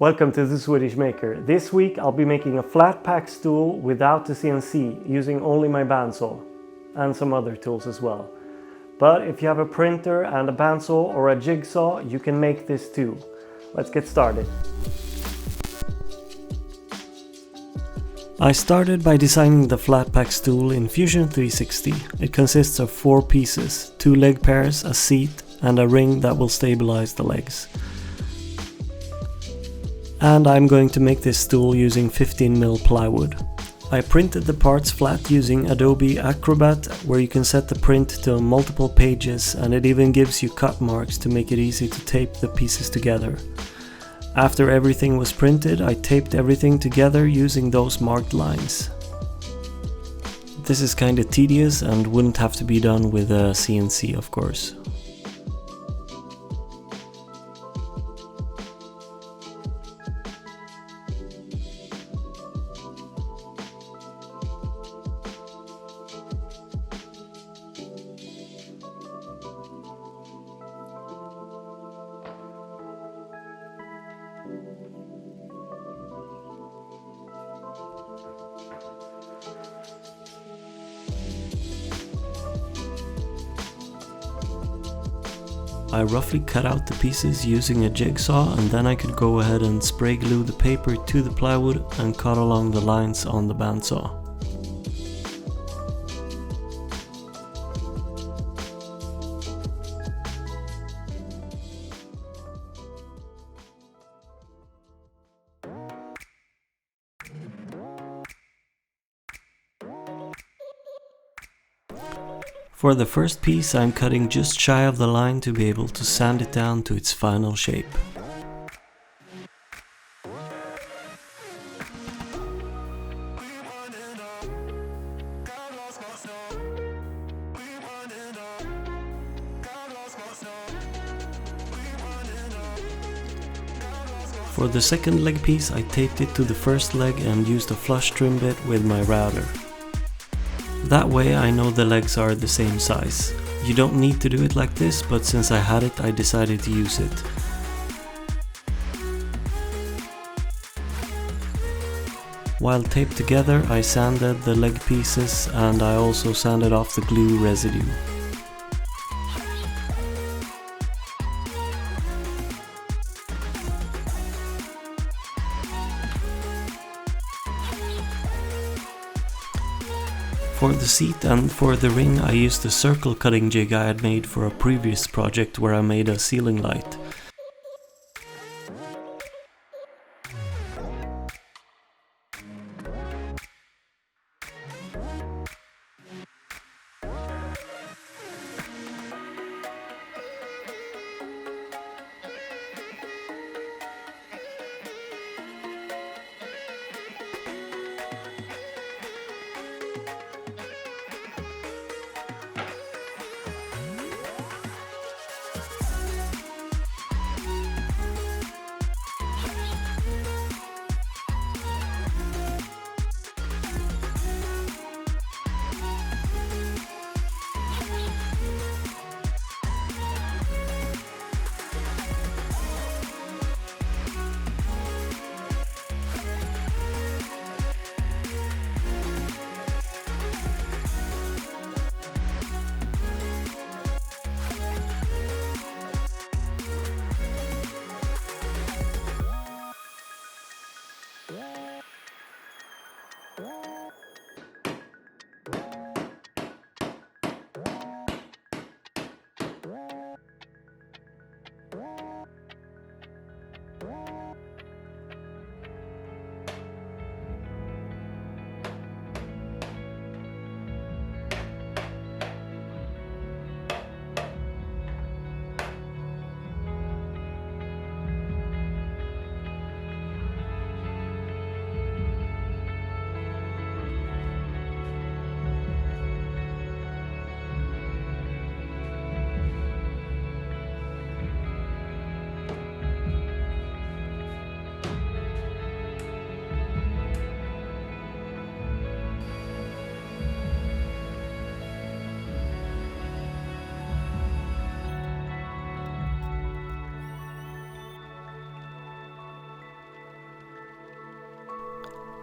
Welcome to the Swedish Maker. This week I'll be making a flat pack stool without the CNC, using only my bandsaw and some other tools as well. But if you have a printer and a bandsaw or a jigsaw, you can make this too. Let's get started. I started by designing the flat pack stool in Fusion 360. It consists of 4 pieces, 2 leg pairs, a seat and a ring that will stabilize the legs. And I'm going to make this stool using 15mm plywood. I printed the parts flat using Adobe Acrobat, where you can set the print to multiple pages, and it even gives you cut marks to make it easy to tape the pieces together. After everything was printed, I taped everything together using those marked lines. This is kinda tedious and wouldn't have to be done with a CNC, of course. I roughly cut out the pieces using a jigsaw, and then I could go ahead and spray glue the paper to the plywood and cut along the lines on the bandsaw. For the first piece, I'm cutting just shy of the line to be able to sand it down to its final shape. For the second leg piece, I taped it to the first leg and used a flush trim bit with my router. That way I know the legs are the same size. You don't need to do it like this, but since I had it, I decided to use it. While taped together, I sanded the leg pieces and I also sanded off the glue residue. For the seat and for the ring, I used the circle cutting jig I had made for a previous project where I made a ceiling light.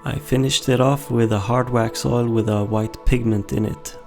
I finished it off with a hard wax oil with a white pigment in it.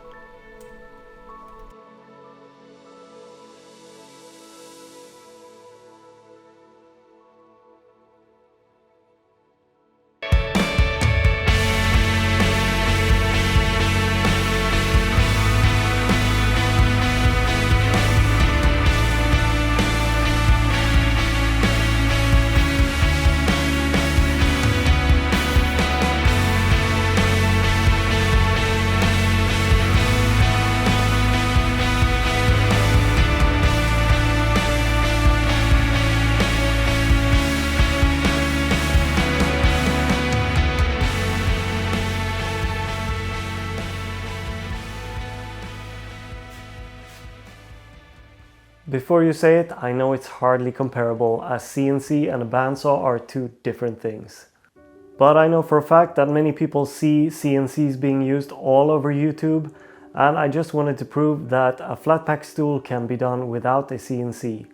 Before you say it, I know it's hardly comparable, as CNC and a bandsaw are two different things. But I know for a fact that many people see CNCs being used all over YouTube, and I just wanted to prove that a flat pack stool can be done without a CNC.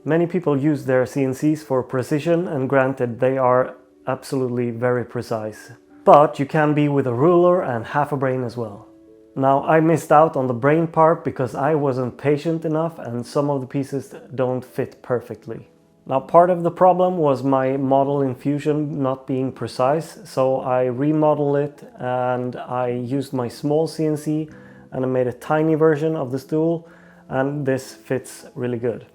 Many people use their CNCs for precision, and granted, they are absolutely very precise. But you can be with a ruler and half a brain as well. Now, I missed out on the brain part because I wasn't patient enough and some of the pieces don't fit perfectly. Now, part of the problem was my model in Fusion not being precise, so I remodeled it and I used my small CNC and I made a tiny version of the stool, and this fits really good.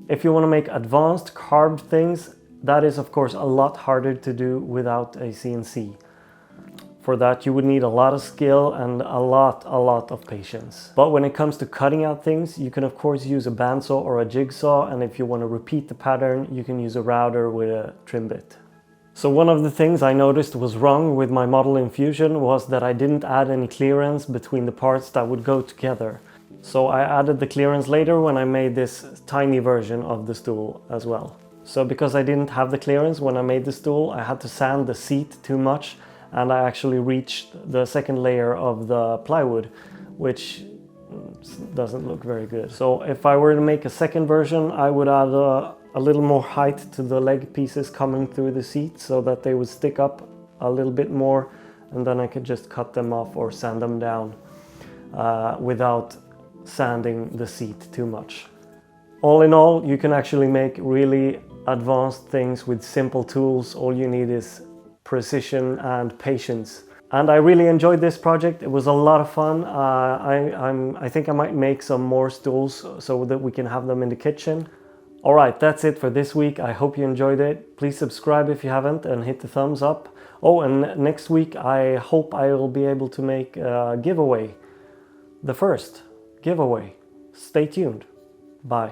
If you want to make advanced carved things, that is of course a lot harder to do without a CNC. For that you would need a lot of skill and a lot of patience. But when it comes to cutting out things, you can of course use a bandsaw or a jigsaw, and if you want to repeat the pattern, you can use a router with a trim bit. So one of the things I noticed was wrong with my model in Fusion was that I didn't add any clearance between the parts that would go together. So I added the clearance later when I made this tiny version of the stool as well. So because I didn't have the clearance when I made the stool, I had to sand the seat too much, and I actually reached the second layer of the plywood, which doesn't look very good. So if I were to make a second version, I would add a little more height to the leg pieces coming through the seat so that they would stick up a little bit more, and then I could just cut them off or sand them down without sanding the seat too much. All in all, you can actually make really advanced things with simple tools. All you need is precision and patience. And I really enjoyed this project. It was a lot of fun. I think I might make some more stools so that we can have them in the kitchen. Alright, that's it for this week. I hope you enjoyed it. Please subscribe if you haven't and hit the thumbs up. Oh, and next week I hope I will be able to make a giveaway. The first giveaway. Stay tuned. Bye.